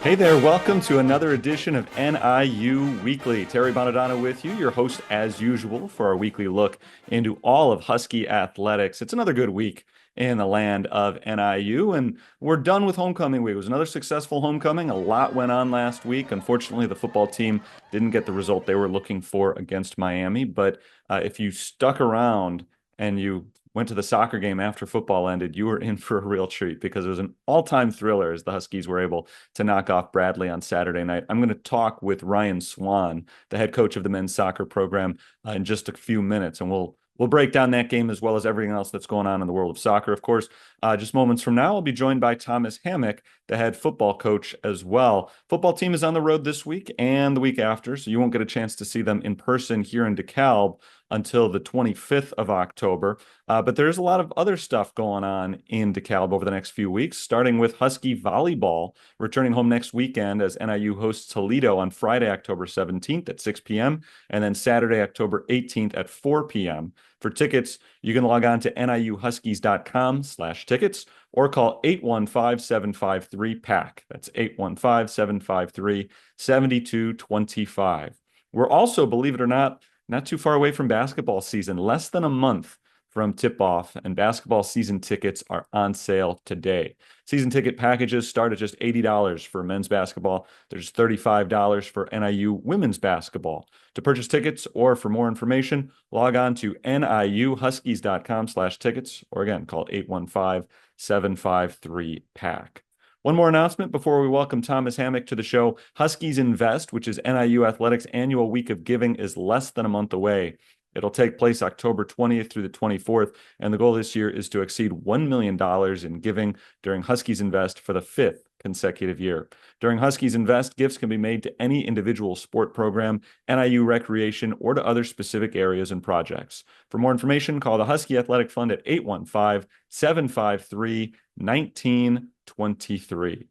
Hey there, welcome to another edition of NIU Weekly. Terry Bonadonna with you, your host as usual for our weekly look into all of Husky athletics. It's another good week in the land of NIU, and we're done with homecoming week. It was another successful homecoming. A lot went on last week. Unfortunately, the football team didn't get the result they were looking for against Miami, but if you stuck around and you went to the soccer game after football ended, you were in for a real treat because it was an all-time thriller as the Huskies were able to knock off Bradley on Saturday night. I'm going to talk with Ryan Swan, the head coach of the men's soccer program, in just a few minutes, and we'll break down that game as well as everything else that's going on in the world of soccer. Of course, just moments from now, I'll be joined by Thomas Hammock, the head football coach as well. Football team is on the road this week and the week after, so you won't get a chance to see them in person here in DeKalb until the 25th of October. But there's a lot of other stuff going on in DeKalb over the next few weeks, starting with Husky volleyball returning home next weekend as NIU hosts Toledo on Friday, October 17th at 6 p.m. and then Saturday, October 18th at 4 p.m. For tickets, you can log on to niuhuskies.com/tickets or call 815-753-PACK. That's 815-753-7225. We're also, believe it or not too far away from basketball season, less than a month from tip-off, and basketball season tickets are on sale today. Season ticket packages start at just $80 for men's basketball. There's $35 for NIU women's basketball. To purchase tickets or for more information, log on to niuhuskies.com/tickets, or again, call 815-753-PACK. One more announcement before we welcome Thomas Hammock to the show. Huskies Invest, which is NIU Athletics' annual week of giving, is less than a month away. It'll take place October 20th through the 24th, and the goal this year is to exceed $1 million in giving during Huskies Invest for the 5th consecutive year. During Huskies Invest, gifts can be made to any individual sport program, NIU recreation, or to other specific areas and projects. For more information, call the Husky Athletic Fund at 815-753-1923.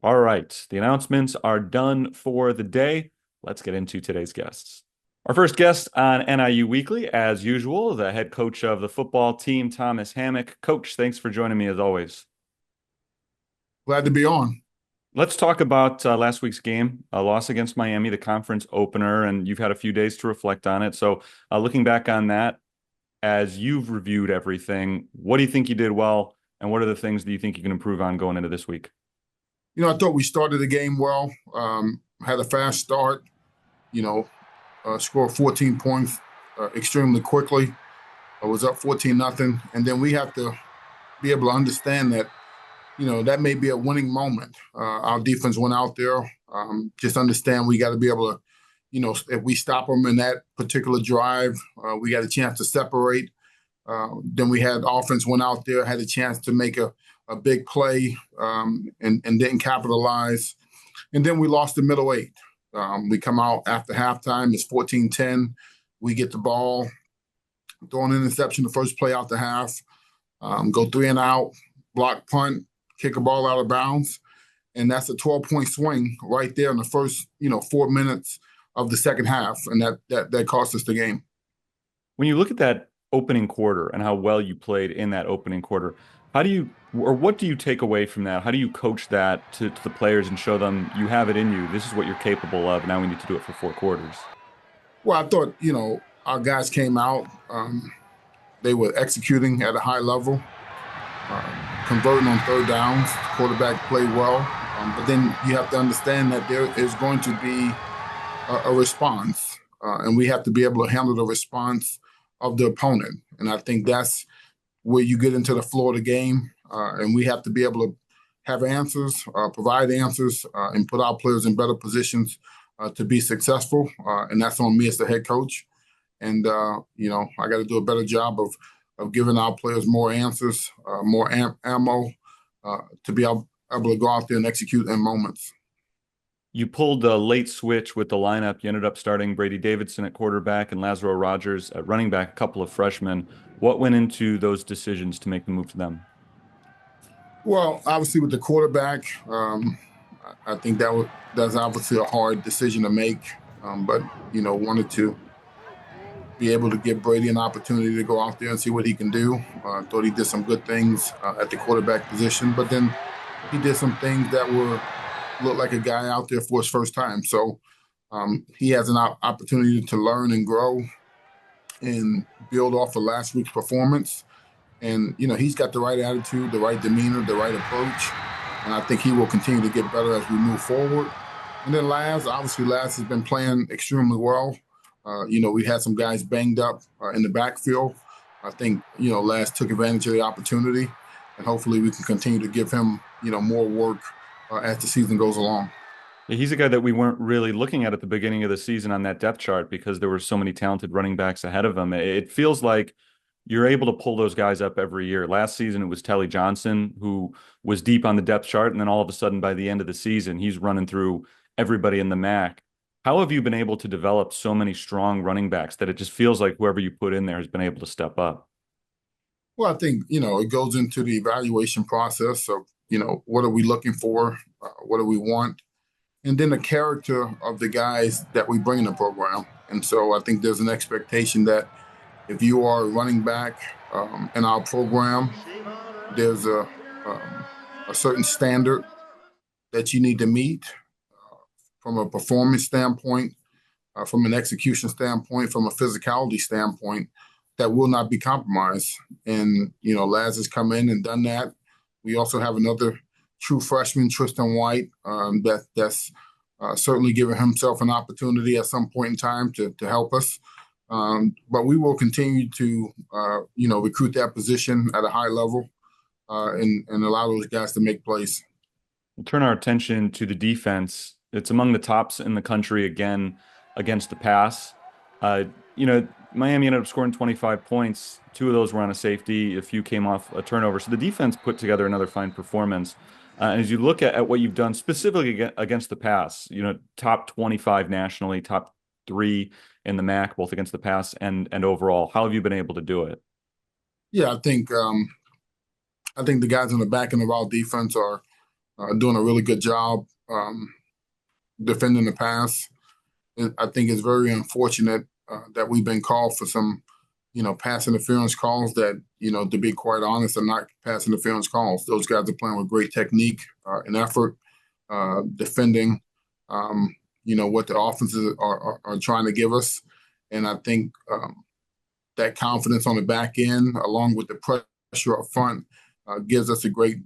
All right, the announcements are done for the day. Let's get into today's guests. Our first guest on NIU Weekly, as usual, the head coach of the football team, Thomas Hammock. Coach, thanks for joining me as always. Glad to be on. Let's talk about last week's game, a loss against Miami, the conference opener, and you've had a few days to reflect on it. So looking back on that, as you've reviewed everything, what do you think you did well, and what are the things that you think you can improve on going into this week? I thought we started the game well, had a fast start, scored 14 points extremely quickly. I was up 14-0. And then we have to be able to understand that, that may be a winning moment. Our defense went out there. Just understand we got to be able to, if we stop them in that particular drive, we got a chance to separate. Then we had offense went out there, had a chance to make a big play and didn't capitalize. And then we lost the middle eight. We come out after halftime. It's 14-10. We get the ball, throw an interception the first play out the half, go 3 and out, block punt, kick a ball out of bounds. And that's a 12-point swing right there in the first, 4 minutes of the second half. And that cost us the game. When you look at that opening quarter and how well you played in that opening quarter, what do you take away from that? How do you coach that to the players and show them you have it in you? This is what you're capable of. Now we need to do it for 4 quarters. Well, I thought, our guys came out. They were executing at a high level, converting on third downs. The quarterback played well. But then you have to understand that there is going to be a response, and we have to be able to handle the response of the opponent. And I think that's where you get into the flow of the game, and we have to be able to have answers, provide answers, and put our players in better positions to be successful. And that's on me as the head coach. And, I got to do a better job of giving our players more answers, more ammo to be able to go out there and execute in moments. You pulled a late switch with the lineup. You ended up starting Brady Davidson at quarterback and Lazaro Rogers at running back, a couple of freshmen. What went into those decisions to make the move to them? Well, obviously with the quarterback, I think that's obviously a hard decision to make. But, wanted to be able to give Brady an opportunity to go out there and see what he can do. Thought he did some good things at the quarterback position, but then he did some things that were look like a guy out there for his first time. So he has an opportunity to learn and grow and build off of last week's performance. And he's got the right attitude, the right demeanor, the right approach, and I think he will continue to get better as we move forward. And then Laz has been playing extremely well. We had some guys banged up in the backfield. I think Laz took advantage of the opportunity, and hopefully we can continue to give him more work as the season goes along. Yeah, he's a guy that we weren't really looking at the beginning of the season on that depth chart because there were so many talented running backs ahead of him. It feels like you're able to pull those guys up every year. Last season, it was Telly Johnson who was deep on the depth chart, and then all of a sudden, by the end of the season, he's running through everybody in the MAC. How have you been able to develop so many strong running backs that it just feels like whoever you put in there has been able to step up? Well, I think it goes into the evaluation process of what are we looking for, what do we want, and then the character of the guys that we bring in the program. And so I think there's an expectation that if you are a running back in our program, there's a certain standard that you need to meet from a performance standpoint, from an execution standpoint, from a physicality standpoint that will not be compromised. And, Laz has come in and done that. We also have another true freshman, Tristan White, that's certainly given himself an opportunity at some point in time to help us. But we will continue to, recruit that position at a high level and allow those guys to make plays. We'll turn our attention to the defense. It's among the tops in the country again against the pass. Uh, Miami ended up scoring 25 points. Two of those were on a safety. A few came off a turnover. So the defense put together another fine performance. And as you look at what you've done specifically against the pass, top 25 nationally, top three in the MAC, both against the pass and overall. How have you been able to do it? Yeah, I think the guys in the back end of our defense are doing a really good job defending the pass. I think it's very unfortunate that we've been called for some, pass interference calls that, to be quite honest, are not pass interference calls. Those guys are playing with great technique and effort, defending, what the offenses are trying to give us. And I think that confidence on the back end, along with the pressure up front, gives us a great,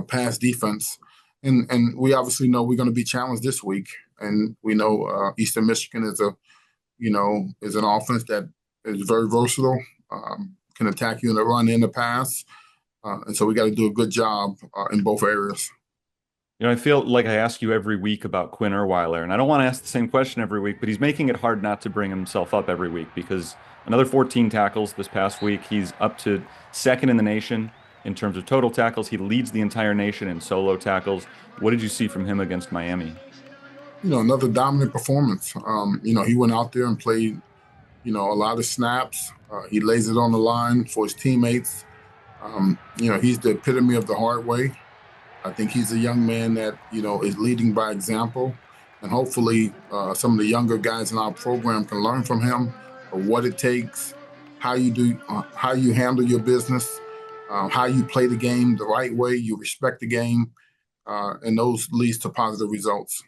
pass defense. And we obviously know we're going to be challenged this week. And we know Eastern Michigan is an offense that is very versatile, can attack you in the run and the pass. And so we got to do a good job in both areas. I feel like I ask you every week about Quinn Erweiler, and I don't want to ask the same question every week, but he's making it hard not to bring himself up every week because another 14 tackles this past week. He's up to second in the nation in terms of total tackles. He leads the entire nation in solo tackles. What did you see from him against Miami? Another dominant performance. He went out there and played, a lot of snaps. He lays it on the line for his teammates. He's the epitome of the hard way. I think he's a young man that, is leading by example. And hopefully some of the younger guys in our program can learn from him of what it takes, how you handle your business, how you play the game the right way, you respect the game, and those leads to positive results.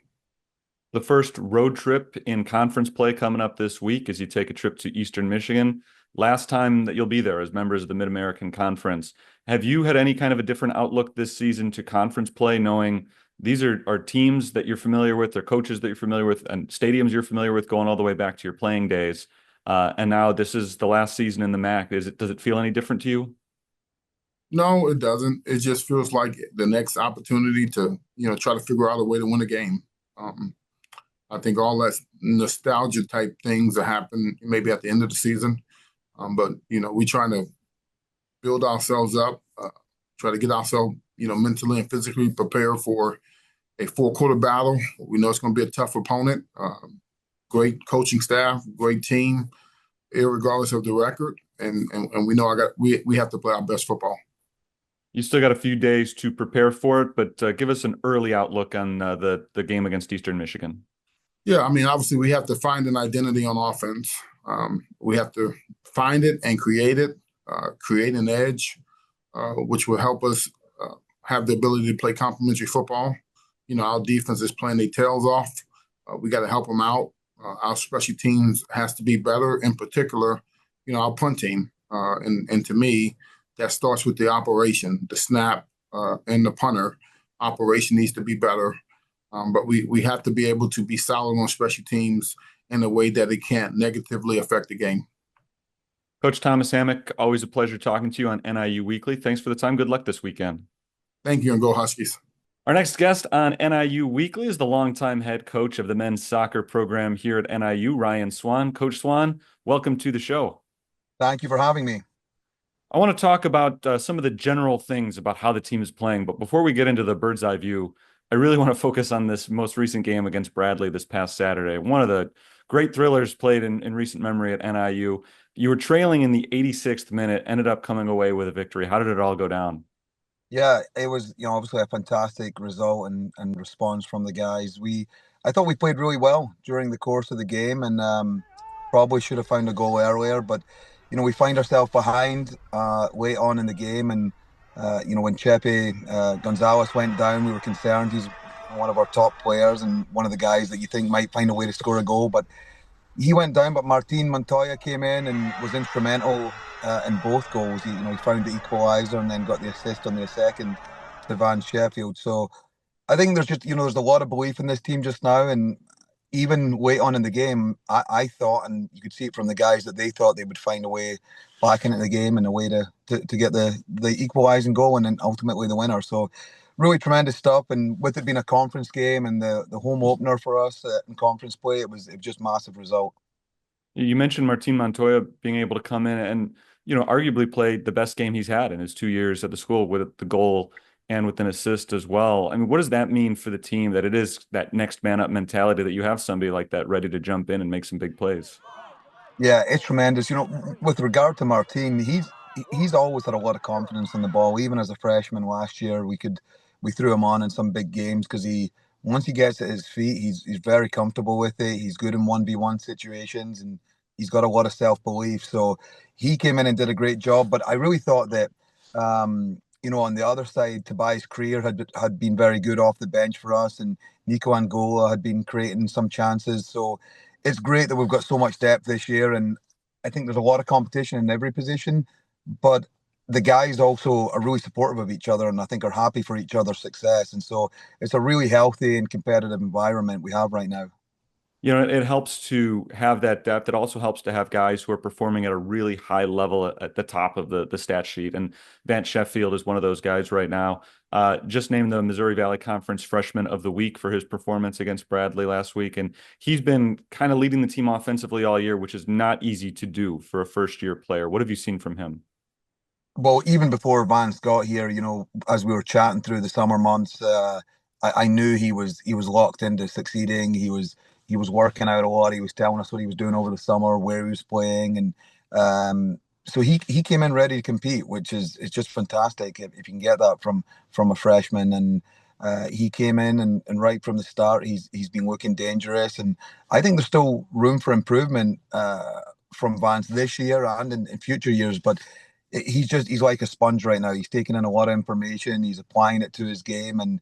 The first road trip in conference play coming up this week as you take a trip to Eastern Michigan. Last time that you'll be there as members of the Mid-American Conference. Have you had any kind of a different outlook this season to conference play, knowing these are teams that you're familiar with, they're coaches that you're familiar with, and stadiums you're familiar with going all the way back to your playing days? And now this is the last season in the MAC. Does it feel any different to you? No, it doesn't. It just feels like the next opportunity to, try to figure out a way to win a game. I think all that nostalgia type things that happen maybe at the end of the season. But, we trying to build ourselves up, try to get ourselves, mentally and physically prepared for a four-quarter battle. We know it's going to be a tough opponent. Great coaching staff, great team, irregardless of the record. And we know we have to play our best football. You still got a few days to prepare for it, but give us an early outlook on the game against Eastern Michigan. Yeah, I mean, obviously we have to find an identity on offense. We have to find it and create it, create an edge, which will help us have the ability to play complementary football. Our defense is playing their tails off. We got to help them out. Our special teams has to be better. In particular, our punt team. And to me, that starts with the operation, the snap, and the punter. Operation needs to be better. But we have to be able to be solid on special teams in a way that it can't negatively affect the game. Coach Thomas Hammock, always a pleasure talking to you on NIU Weekly. Thanks for the time. Good luck this weekend. Thank you, and go Huskies. Our next guest on NIU Weekly is the longtime head coach of the men's soccer program here at NIU, Ryan Swan. Coach Swan, welcome to the show. Thank you for having me. I want to talk about some of the general things about how the team is playing. But before we get into the bird's eye view, I really want to focus on this most recent game against Bradley this past Saturday. One of the great thrillers played in recent memory at NIU. You were trailing in the 86th minute, ended up coming away with a victory. How did it all go down? Yeah, it was, obviously a fantastic result and response from the guys. I thought we played really well during the course of the game and probably should have found a goal earlier, but we find ourselves behind late on in the game, and when Chepe Gonzalez went down, we were concerned. He's one of our top players and one of the guys that you think might find a way to score a goal, but he went down. But Martin Montoya came in and was instrumental in both goals. He found the equaliser and then got the assist on the second to Van Sheffield. So I think there's just there's a lot of belief in this team just now, and even late on in the game, I thought, and you could see it from the guys, that they thought they would find a way back into the game and a way to get the equalising goal and then ultimately the winner. So really tremendous stuff. And with it being a conference game and the home opener for us in conference play, it was just massive result. You mentioned Martin Montoya being able to come in and, arguably played the best game he's had in his 2 years at the school with the goal and with an assist as well. I mean, what does that mean for the team, that it is that next man up mentality, that you have somebody like that ready to jump in and make some big plays? Yeah, it's tremendous. With regard to Martin, he's always had a lot of confidence in the ball. Even as a freshman last year, we threw him on in some big games because once he gets at his feet, he's very comfortable with it. He's good in 1v1 situations and he's got a lot of self-belief. So he came in and did a great job. But I really thought that on the other side, Tobias Creer had been very good off the bench for us, and Nico Angola had been creating some chances. So it's great that we've got so much depth this year, and I think there's a lot of competition in every position, but the guys also are really supportive of each other and I think are happy for each other's success. And so it's a really healthy and competitive environment we have right now. It helps to have that depth. It also helps to have guys who are performing at a really high level at the top of the stat sheet. And Van Sheffield is one of those guys right now. Just named the Missouri Valley Conference Freshman of the Week for his performance against Bradley last week. And he's been kind of leading the team offensively all year, which is not easy to do for a first-year player. What have you seen from him? Well, even before Vance got here, as we were chatting through the summer months, I knew he was locked into succeeding. He was working out a lot. He was telling us what he was doing over the summer, where he was playing, and so he came in ready to compete, which is just fantastic if you can get that from a freshman. And he came in and right from the start, he's been looking dangerous, and I think there's still room for improvement from Vance this year and in future years, but. He's like a sponge right now. He's taking in a lot of information. He's applying it to his game, and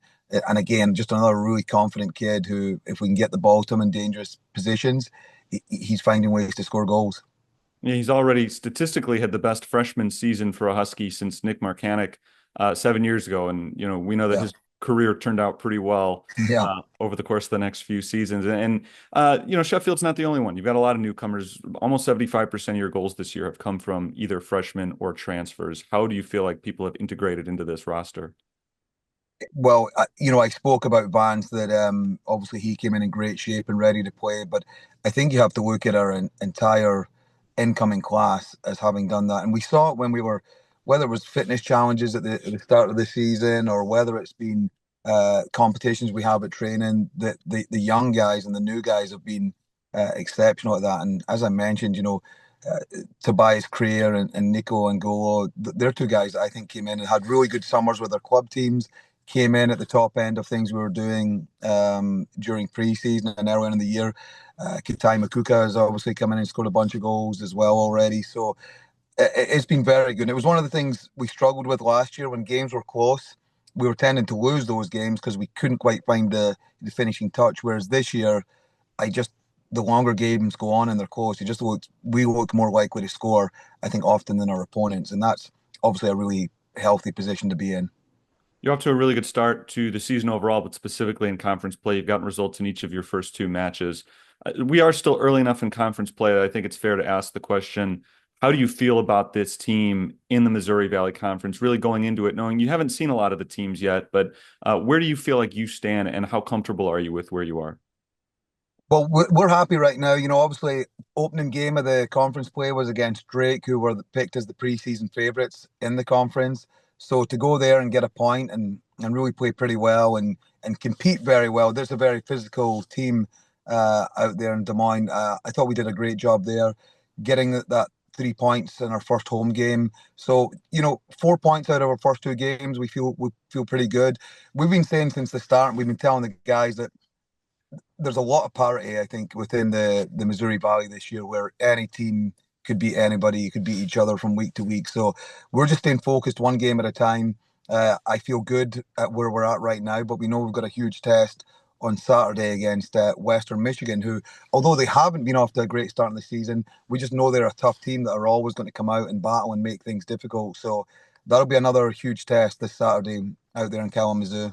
again, just another really confident kid who, if we can get the ball to him in dangerous positions, he's finding ways to score goals. Yeah, he's already statistically had the best freshman season for a Husky since Nick Marcanic 7 years ago, and we know that his career turned out pretty well over the course of the next few seasons. And Sheffield's not the only one. You've got a lot of newcomers. Almost 75% of your goals this year have come from either freshmen or transfers. How do you feel like people have integrated into this roster? Well, I spoke about Vance, that obviously he came in great shape and ready to play, but I think you have to look at our entire incoming class as having done that. And we saw it when we were, whether it was fitness challenges at the start of the season or whether it's been competitions we have at training, that the young guys and the new guys have been exceptional at that. And as I mentioned, Tobias Creer and Nico Angolo, they're two guys that I think came in and had really good summers with their club teams, came in at the top end of things we were doing during preseason and earlier in the year. Kitai Makuka has obviously come in and scored a bunch of goals as well already. So it's been very good. It was one of the things we struggled with last year when games were close. we were tending to lose those games because we couldn't quite find the finishing touch. Whereas this year, I just the longer games go on and they're close, we look more likely to score, I think, often than our opponents, and that's obviously a really healthy position to be in. You're off to a really good start to the season overall, but specifically in conference play, you've gotten results in each of your first two matches. We are still early enough in conference play that I think it's fair to ask the question, how do you feel about this team in the Missouri Valley Conference, really going into it, knowing you haven't seen a lot of the teams yet, but where do you feel like you stand and how comfortable are you with where you are? Well, we're happy right now. Obviously, opening game of the conference play was against Drake, who were picked as the preseason favorites in the conference. So to go there and get a point and really play pretty well and compete very well. There's a very physical team out there in Des Moines. I thought we did a great job there, getting that 3 points in our first home game. So 4 points out of our first two games, we feel pretty good. We've been saying since the start, we've been telling the guys that there's a lot of parity, I think, within the Missouri Valley this year, where any team could beat anybody, could beat each other from week to week. So we're just staying focused one game at a time. I feel good at where we're at right now, but we know we've got a huge test on Saturday against Western Michigan, who, although they haven't been off to a great start in the season, we just know they're a tough team that are always going to come out and battle and make things difficult. So that'll be another huge test this Saturday out there in Kalamazoo.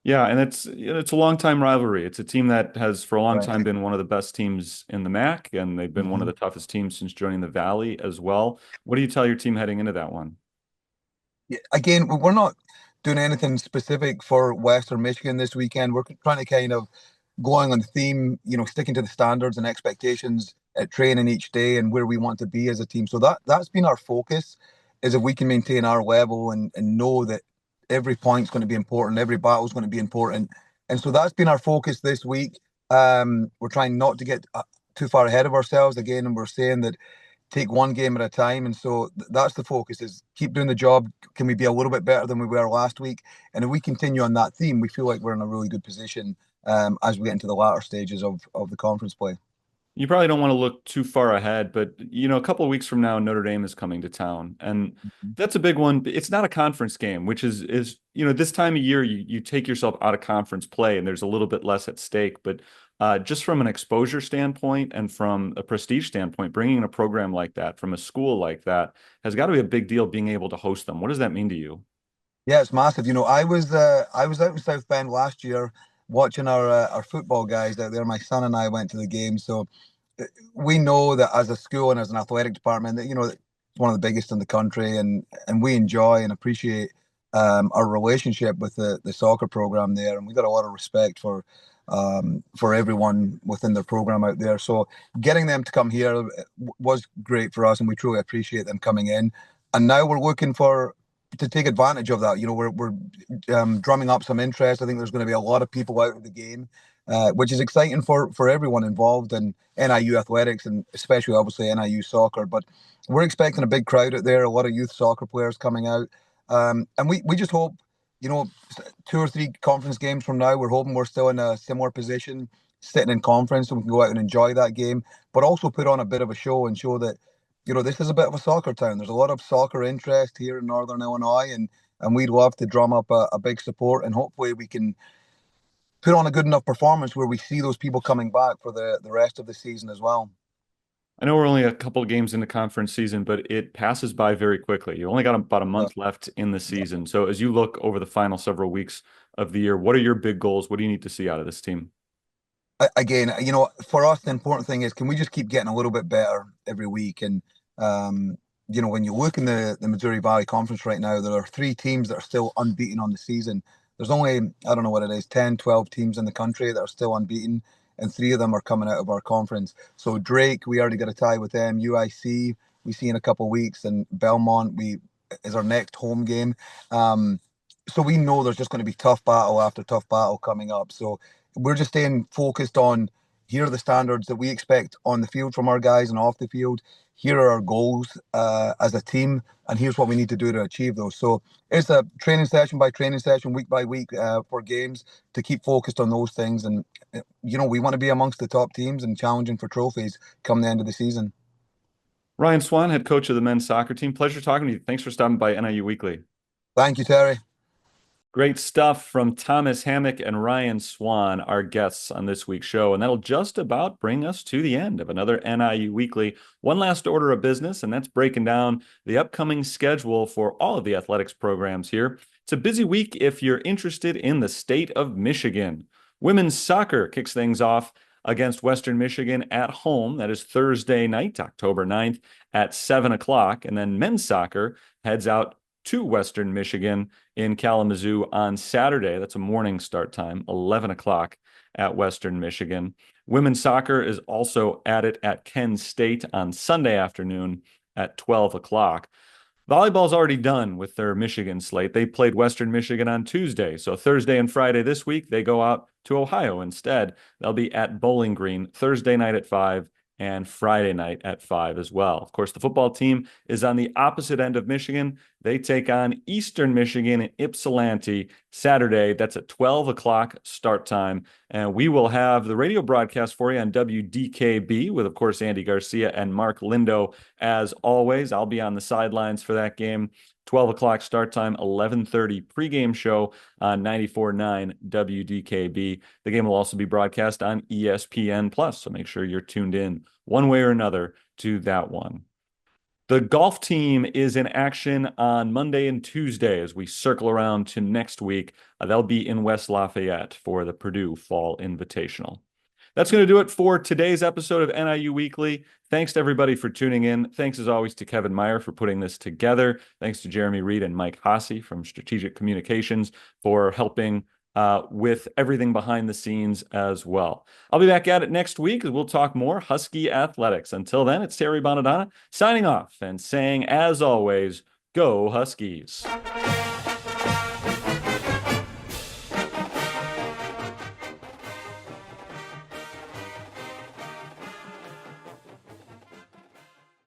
Yeah, and it's a long time rivalry. It's a team that has for a long Right. time been one of the best teams in the MAC, and they've been one of Mhm. the toughest teams since joining the Valley as well. What do you tell your team heading into that one? Yeah, again, we're not doing anything specific for Western Michigan this weekend. We're trying to kind of going on theme, sticking to the standards and expectations at training each day and where we want to be as a team. So that's been our focus, is if we can maintain our level and know that every point's going to be important, every battle's going to be important. And so that's been our focus this week. We're trying not to get too far ahead of ourselves again, and we're saying that take one game at a time. And so that's the focus, is keep doing the job. Can we be a little bit better than we were last week? And if we continue on that theme, we feel like we're in a really good position as we get into the latter stages of the conference play. You probably don't want to look too far ahead, but a couple of weeks from now, Notre Dame is coming to town, and that's a big one. It's not a conference game, which is this time of year you take yourself out of conference play, and there's a little bit less at stake. But just from an exposure standpoint and from a prestige standpoint, bringing in a program like that from a school like that has got to be a big deal. Being able to host them, what does that mean to you? Yeah, it's massive. I was out in South Bend last year watching our football guys out there. My son and I went to the game, so we know that as a school and as an athletic department, that it's one of the biggest in the country, and we enjoy and appreciate our relationship with the soccer program there, and we got a lot of respect for everyone within their program out there. So getting them to come here was great for us, and we truly appreciate them coming in. And now we're looking for to take advantage of that. We're drumming up some interest. I think there's going to be a lot of people out of the game, which is exciting for everyone involved in NIU athletics and especially obviously NIU soccer. But we're expecting a big crowd out there, a lot of youth soccer players coming out. And we just hope, 2 or 3 conference games from now, we're hoping we're still in a similar position, sitting in conference, so we can go out and enjoy that game, but also put on a bit of a show and show that, this is a bit of a soccer town. There's a lot of soccer interest here in Northern Illinois, and we'd love to drum up a big support, and hopefully we can put on a good enough performance where we see those people coming back for the rest of the season as well. I know we're only a couple of games into conference season, but it passes by very quickly. You only got about a Yeah. month left in the season. So as you look over the final several weeks of the year, what are your big goals? What do you need to see out of this team? Again, for us, the important thing is, can we just keep getting a little bit better every week? And when you look in the Missouri Valley Conference right now, there are 3 teams that are still unbeaten on the season. There's only, I don't know what it is, 10, 12 teams in the country that are still unbeaten, and 3 of them are coming out of our conference. So Drake, we already got a tie with them. UIC, we see in a couple of weeks, and Belmont, we is our next home game. So we know there's just going to be tough battle after tough battle coming up. So we're just staying focused on, here are the standards that we expect on the field from our guys and off the field. Here are our goals as a team, and here's what we need to do to achieve those. So it's a training session by training session, week by week for games, to keep focused on those things. And we want to be amongst the top teams and challenging for trophies come the end of the season. Ryan Swan, head coach of the men's soccer team. Pleasure talking to you. Thanks for stopping by NIU Weekly. Thank you, Terry. Great stuff from Thomas Hammock and Ryan Swan, our guests on this week's show. And that'll just about bring us to the end of another NIU Weekly. One last order of business, and that's breaking down the upcoming schedule for all of the athletics programs here. It's a busy week if you're interested in the state of Michigan. Women's soccer kicks things off against Western Michigan at home. That is Thursday night, October 9th at 7 o'clock. And then men's soccer heads out to Western Michigan in Kalamazoo on Saturday. That's a morning start time, 11 o'clock at Western Michigan. Women's soccer is also at it at Kent State on Sunday afternoon at 12 o'clock. Volleyball's already done with their Michigan slate. They played Western Michigan on Tuesday. So Thursday and Friday this week, they go out to Ohio instead. They'll be at Bowling Green Thursday night at 5 and Friday night at 5 as well. Of course, the football team is on the opposite end of Michigan. They take on Eastern Michigan in Ypsilanti Saturday. That's at 12 o'clock start time. And we will have the radio broadcast for you on WDKB with, of course, Andy Garcia and Mark Lindo. As always, I'll be on the sidelines for that game. 12 o'clock start time, 11:30 pregame show on 94.9 WDKB. The game will also be broadcast on ESPN+, so make sure you're tuned in one way or another to that one. The golf team is in action on Monday and Tuesday as we circle around to next week. They'll be in West Lafayette for the Purdue Fall Invitational. That's going to do it for today's episode of NIU Weekly. Thanks to everybody for tuning in. Thanks, as always, to Kevin Meyer for putting this together. Thanks to Jeremy Reed and Mike Hasse from Strategic Communications for helping with everything behind the scenes as well. I'll be back at it next week as we'll talk more Husky athletics. Until then, it's Terry Bonadonna signing off and saying, as always, go Huskies.